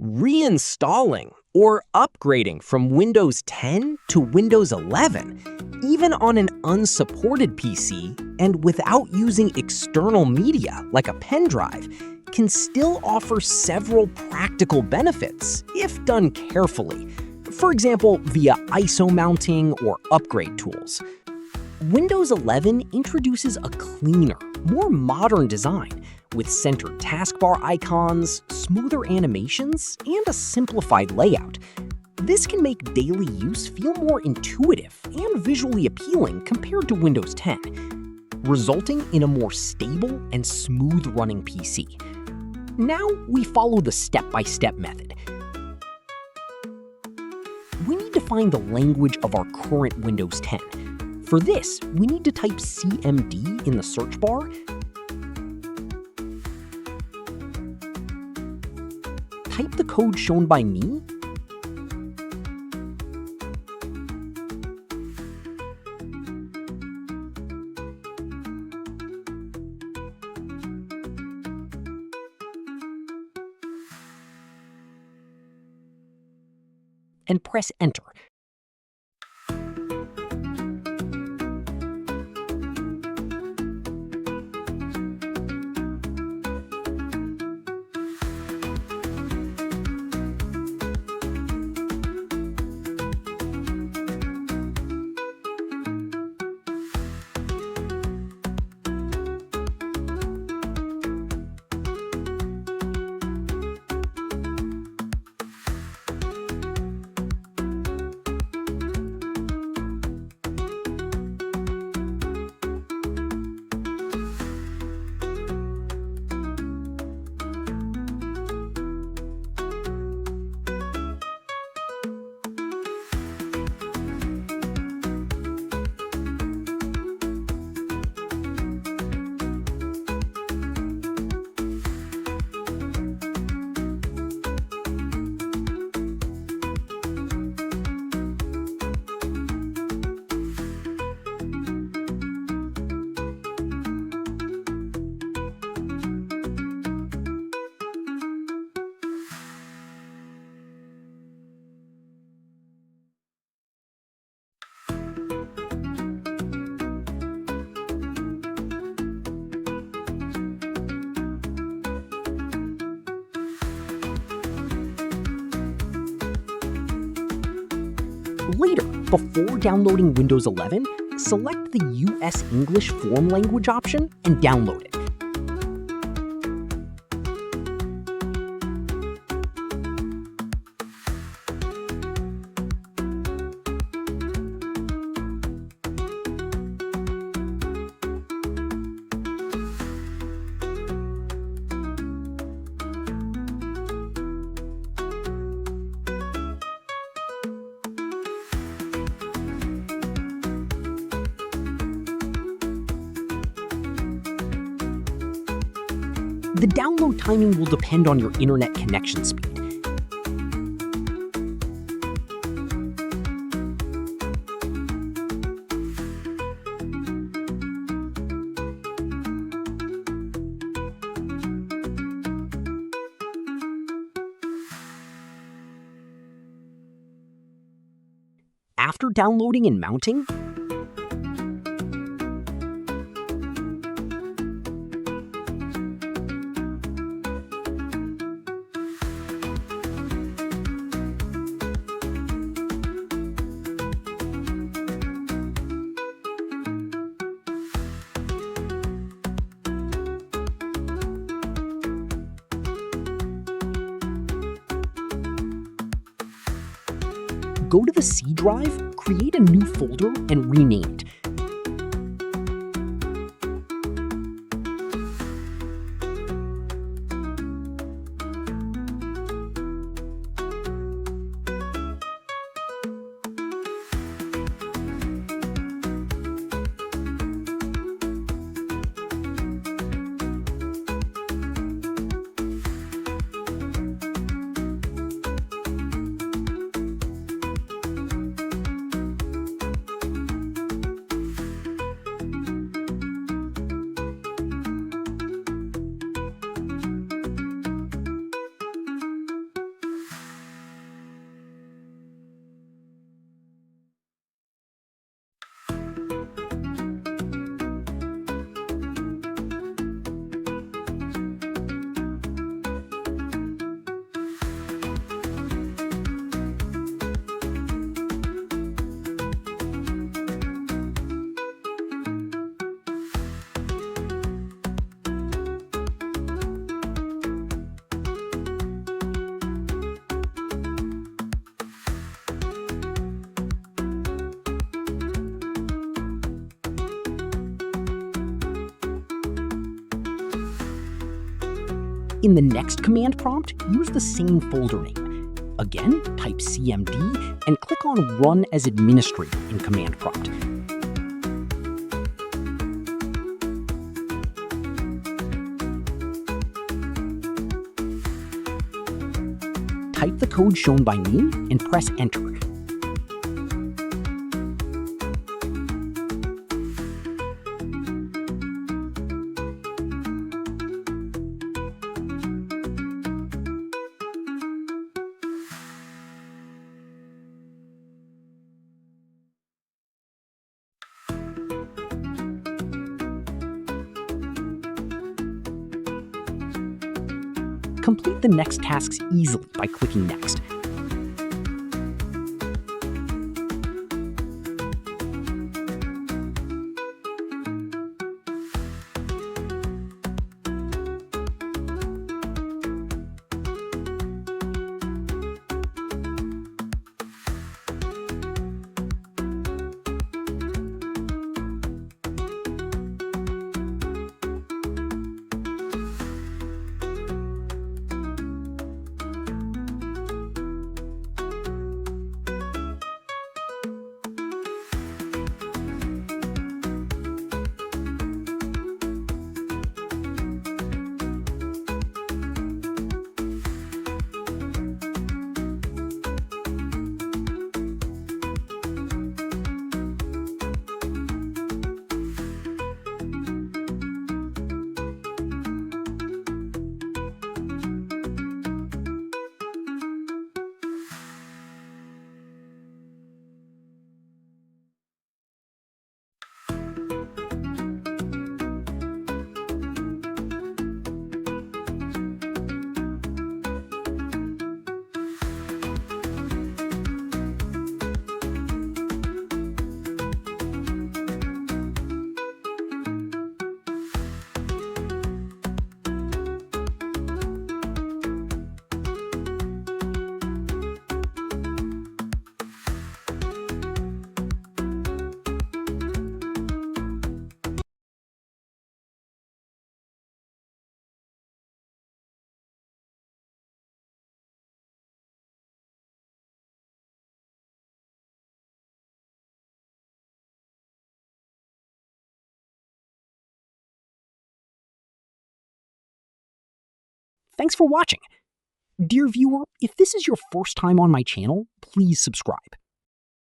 reinstalling or upgrading from Windows 10 to Windows 11, even on an unsupported PC and without using external media like a pen drive, can still offer several practical benefits if done carefully. For example, via ISO mounting or upgrade tools. Windows 11 introduces a cleaner, more modern design with centered taskbar icons, smoother animations, and a simplified layout. This can make daily use feel more intuitive and visually appealing compared to Windows 10, resulting in a more stable and smooth-running PC. Now we follow the step-by-step method. We need to find the language of our current Windows 10. For this, we need to type CMD in the search bar, type the code shown by me, and press Enter. Later, before downloading Windows 11, select the US English Form Language option and download it. The download timing will depend on your internet connection speed. After downloading and mounting, go to the C drive, create a new folder, and rename it. In the next command prompt, use the same folder name. Again, type cmd and click on Run as Administrator in command prompt. Type the code shown by me and press Enter. Complete the next tasks easily by clicking Next. Thanks for watching. Dear viewer, if this is your first time on my channel, please subscribe.